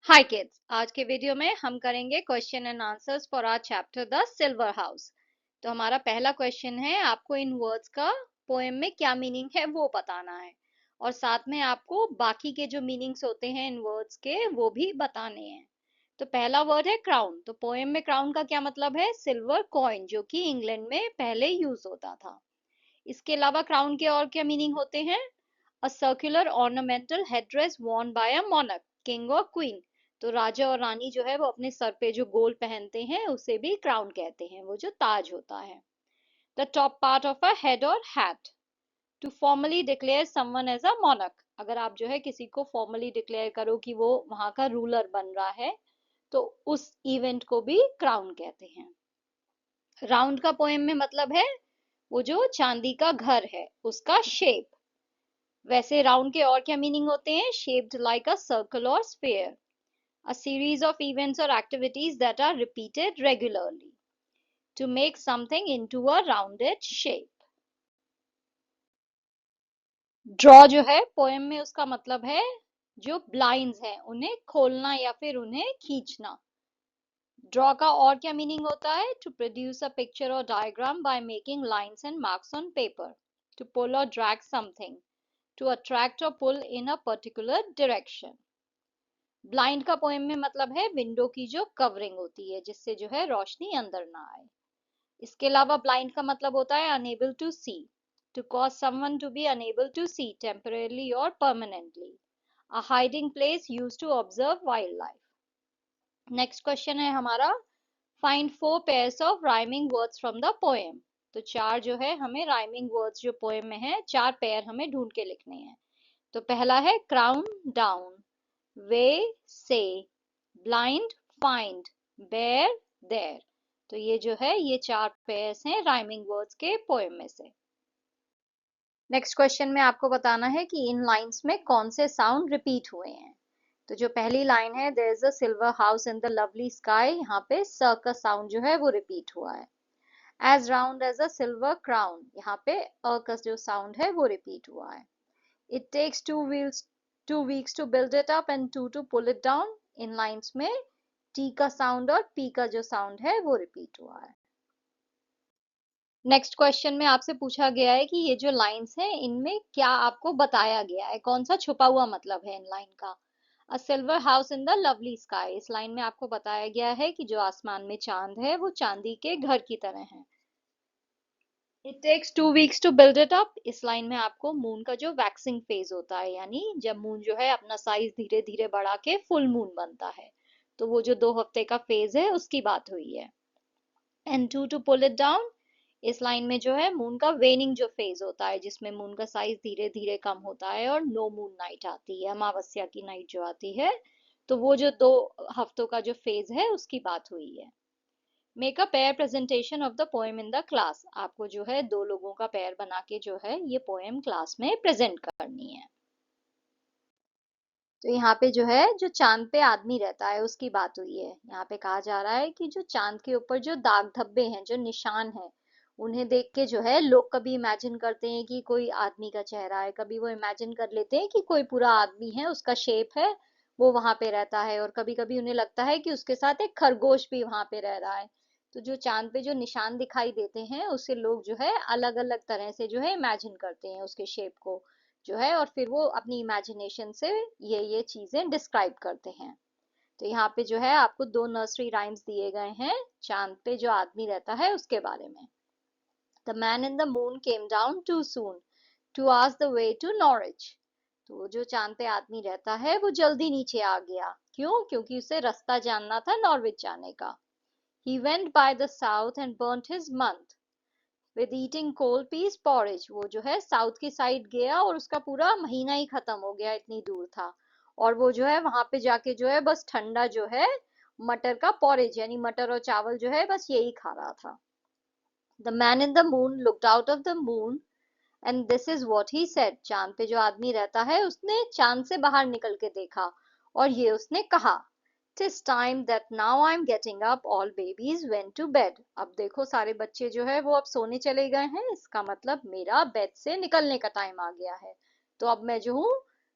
हाय kids, आज के video में हम करेंगे question and answers for our chapter the silver house. तो हमारा पहला क्वेश्चन है, आपको इन वर्ड्स का पोएम में क्या मीनिंग है वो बताना है और साथ में आपको बाकी के जो मीनिंग्स होते हैं इन वर्ड्स के वो भी बताने हैं। तो पहला वर्ड है क्राउन। तो पोएम में क्राउन का क्या मतलब है? सिल्वर कॉइन, जो कि इंग्लैंड में पहले यूज होता था। इसके अलावा क्राउन के और क्या मीनिंग होते हैं? A circular ornamental headdress worn by a monarch, king और क्वीन। तो राजा और रानी जो है वो अपने सर पे जो गोल पहनते हैं उसे भी क्राउन कहते हैं, वो जो ताज होता है। The top part of a head or hat, to formally declare someone as a monarch। अगर आप जो है किसी को फॉर्मली डिक्लेयर करो कि वो वहां का रूलर बन रहा है तो उस इवेंट को भी क्राउन कहते हैं। राउंड का पोएम में मतलब है वो जो चांदी का घर है उसका शेप। वैसे राउंड के और क्या मीनिंग होते हैं? शेप्ड लाइक अ सर्कल और sphere, a series of events or activities that are repeated regularly to make something into a rounded shape. Draw जो है पोएम में उसका मतलब है जो ब्लाइंड्स हैं उन्हें खोलना या फिर उन्हें खींचना। ड्रॉ का और क्या मीनिंग होता है? To produce a picture or diagram by making lines and marks on paper, to pull or drag something, to attract or pull in a particular direction. Blind का पोएम में मतलब है विंडो की जो कवरिंग होती है जिससे जो है रोशनी अंदर ना आए। इसके अलावा ब्लाइंड का मतलब होता है unable to see, to cause someone to be unable to see temporarily or permanently, a hiding place used to observe wildlife. Next question है हमारा, find four pairs of rhyming words from the poem. तो चार जो है हमें rhyming words जो poem में है चार पेयर हमें ढूंढ के लिखने हैं। तो पहला है क्राउन डाउन, वे से, ब्लाइंड फाइंड, बेयर देयर। तो ये जो है ये चार पेयर्स हैं राइमिंग वर्ड्स के पोएम में से। नेक्स्ट क्वेश्चन में आपको बताना है कि इन लाइंस में कौन से साउंड रिपीट हुए हैं। तो जो पहली लाइन है, there is a silver house in the lovely sky, यहाँ पे स का साउंड जो है वो रिपीट हुआ है। As round as a silver crown, यहाँ पे अ का जो साउंड है वो रिपीट हुआ है। It takes 2 weeks to build it up and 2 to pull it down, in lines में टी का साउंड और पी का जो साउंड है वो रिपीट हुआ है। नेक्स्ट क्वेश्चन में आपसे पूछा गया है कि ये जो लाइंस हैं इनमें क्या आपको बताया गया है, कौन सा छुपा हुआ मतलब है इन लाइन का। अ silver house in the lovely sky, इस लाइन में आपको बताया गया है कि जो आसमान में चांद है वो चांदी के घर की तरह है। It takes 2 weeks to build it up, इस लाइन में आपको मून का जो वैक्सिंग फेज होता है, यानी जब मून जो है अपना साइज धीरे धीरे बढ़ा के फुल मून बनता है, तो वो जो 2 हफ्ते का फेज है उसकी बात हुई है। And to to pull it down, इस लाइन में जो है मून का वेनिंग जो फेज होता है जिसमें मून का साइज धीरे धीरे कम होता है और नो मून नाइट आती है, अमावस्या की नाइट जो आती है, तो वो जो 2 हफ्तों का जो फेज है उसकी बात हुई है। Make a pair presentation of the poem in the class, आपको जो है दो लोगों का पेयर बना के जो है ये पोएम क्लास में प्रेजेंट करनी है। तो यहाँ पे जो है जो चांद पे आदमी रहता है उसकी बात हुई है। यहाँ पे कहा जा रहा है कि जो चांद के ऊपर जो दाग धब्बे हैं, जो निशान है, उन्हें देख के जो है लोग कभी इमेजिन करते हैं कि कोई आदमी का चेहरा है, कभी वो इमेजिन कर लेते हैं कि कोई पूरा आदमी है, उसका शेप है, वो वहां पे रहता है, और कभी कभी उन्हें लगता है कि उसके साथ एक खरगोश भी वहां पे रह रहा है। तो जो चांद पे जो निशान दिखाई देते हैं उससे लोग जो है अलग अलग तरह से जो है इमेजिन करते हैं उसके शेप को जो है, और फिर वो अपनी इमेजिनेशन से ये चीजें डिस्क्राइब करते हैं। तो यहाँ पे जो है आपको दो नर्सरी राइम्स दिए गए हैं चांद पे जो आदमी रहता है उसके बारे में। The man in the moon came down too soon to ask the way to Norwich. तो जो चांद पे आदमी रहता है वो जल्दी नीचे आ गया, क्यों? क्योंकि उसे रास्ता जानना था नॉर्विच जाने का। He went by the south and burnt his month with eating cold peas porridge, वो जो है साउथ की साइड गया और उसका पूरा महीना ही खत्म हो गया, इतनी दूर था, और वो जो है वहां पे जाके जो है बस ठंडा जो है मटर का पॉरेज यानी मटर और चावल जो है बस यही खा रहा था। The man in the moon looked out of the moon and this is what he said, चांद पे जो आदमी रहता है उसने चांद से बाहर निकल के देखा और ये उसने कहा, TISS time that now I am getting up, all babies went to bed. अब देखो सारे बच्चे जो है वो अब सोने चले गए हैं, इसका मतलब मेरा बेड से निकलने का टाइम आ गया है, तो अब मैं जो हूँ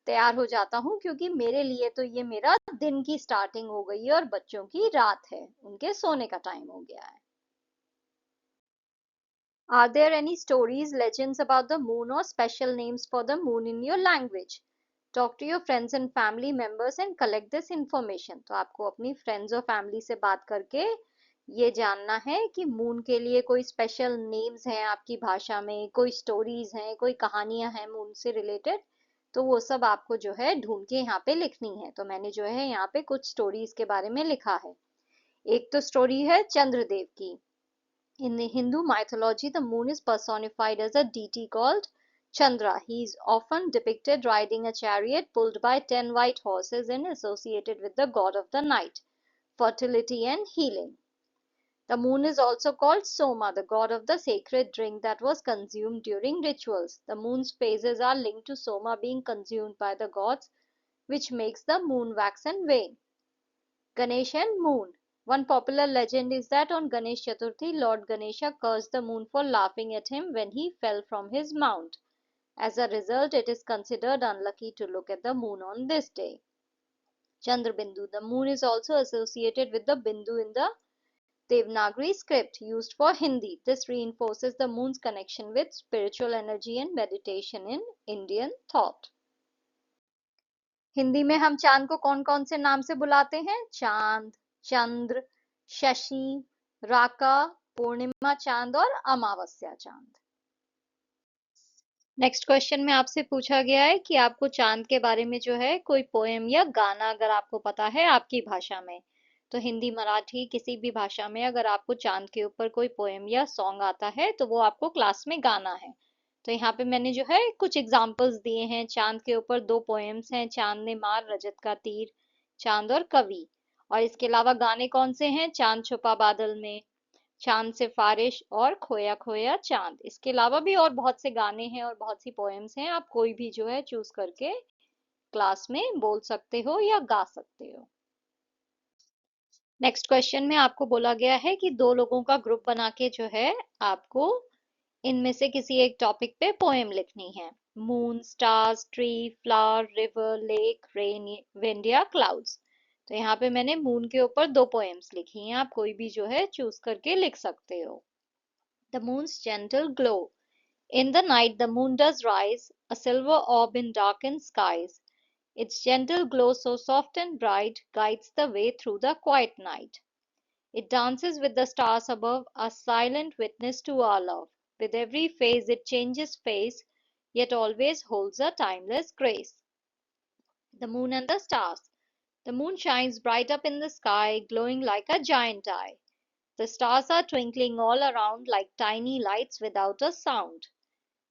तैयार हो जाता हूँ, क्योंकि मेरे लिए तो ये मेरा दिन की स्टार्टिंग हो गई है और बच्चों की रात है, उनके सोने का टाइम हो गया है। Are there any stories, legends about the moon or special names for the moon in your language? Talk to your friends and family members and collect this information. तो आपको अपनी friends और family से बात करके ये जानना है कि मून के लिए कोई स्पेशल नेम्स हैं आपकी भाषा में, कोई स्टोरीज हैं, कोई कहानियां हैं मून से रिलेटेड, तो वो सब आपको जो है ढूंढ के यहाँ पे लिखनी है। तो मैंने जो है यहाँ पे कुछ स्टोरीज के बारे में लिखा है। एक तो स्टोरी है चंद्रदेव की। In the Hindu mythology, the moon is personified as a deity called Chandra. He is often depicted riding a chariot pulled by 10 white horses and associated with the god of the night, fertility and healing. The moon is also called Soma, the god of the sacred drink that was consumed during rituals. The moon's phases are linked to Soma being consumed by the gods, which makes the moon wax and wane. Ganesh and moon. One popular legend is that on Ganesh Chaturthi, Lord Ganesha cursed the moon for laughing at him when he fell from his mount. As a result, it is considered unlucky to look at the moon on this day. Chandrabindu. The moon is also associated with the Bindu in the Devanagari script used for Hindi. This reinforces the moon's connection with spiritual energy and meditation in Indian thought. Hindi में हम चांद को कौन कौन से नाम से बुलाते हैं? चांद, चंद्र, शशि, राका, पूर्णिमा चांद और अमावस्या चांद। नेक्स्ट क्वेश्चन में आपसे पूछा गया है कि आपको चांद के बारे में जो है कोई पोएम या गाना अगर आपको पता है आपकी भाषा में, तो हिंदी, मराठी, किसी भी भाषा में अगर आपको चांद के ऊपर कोई पोएम या सॉन्ग आता है तो वो आपको क्लास में गाना है। तो यहाँ पे मैंने जो है कुछ एग्जाम्पल्स दिए हैं। चांद के ऊपर दो पोएम्स हैं, चांद ने मार रजत का तीर, चांद और कवि। और इसके अलावा गाने कौन से हैं? चांद छुपा बादल में, चांद से फारिश और खोया खोया चांद। इसके अलावा भी और बहुत से गाने हैं और बहुत सी पोएम्स हैं, आप कोई भी जो है चूज करके क्लास में बोल सकते हो या गा सकते हो। नेक्स्ट क्वेश्चन में आपको बोला गया है कि दो लोगों का ग्रुप बना के जो है आपको इनमें से किसी एक टॉपिक पे पोएम लिखनी है। Moon, stars, tree, flower, river, lake, rain, wind या क्लाउड्स। तो यहाँ पे मैंने मून के ऊपर दो पोएम्स लिखी हैं, आप कोई भी जो है चूज करके लिख सकते हो। The moon's gentle glow. In the night, the moon does rise, a silver orb in darkened skies. Its gentle glow, so soft and bright, guides the way through the quiet night. It dances with the stars above, a silent witness to our love. With every phase, it changes face, yet always holds a timeless grace. The moon and the stars. The moon shines bright up in the sky, glowing like a giant eye. The stars are twinkling all around like tiny lights without a sound.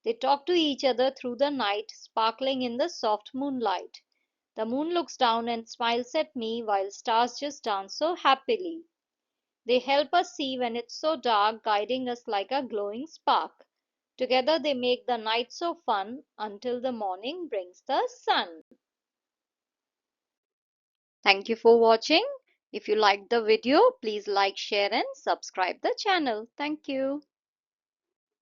They talk to each other through the night, sparkling in the soft moonlight. The moon looks down and smiles at me while stars just dance so happily. They help us see when it's so dark, guiding us like a glowing spark. Together they make the night so fun until the morning brings the sun. Thank you for watching. If you liked the video, please like, share and subscribe the channel. Thank you.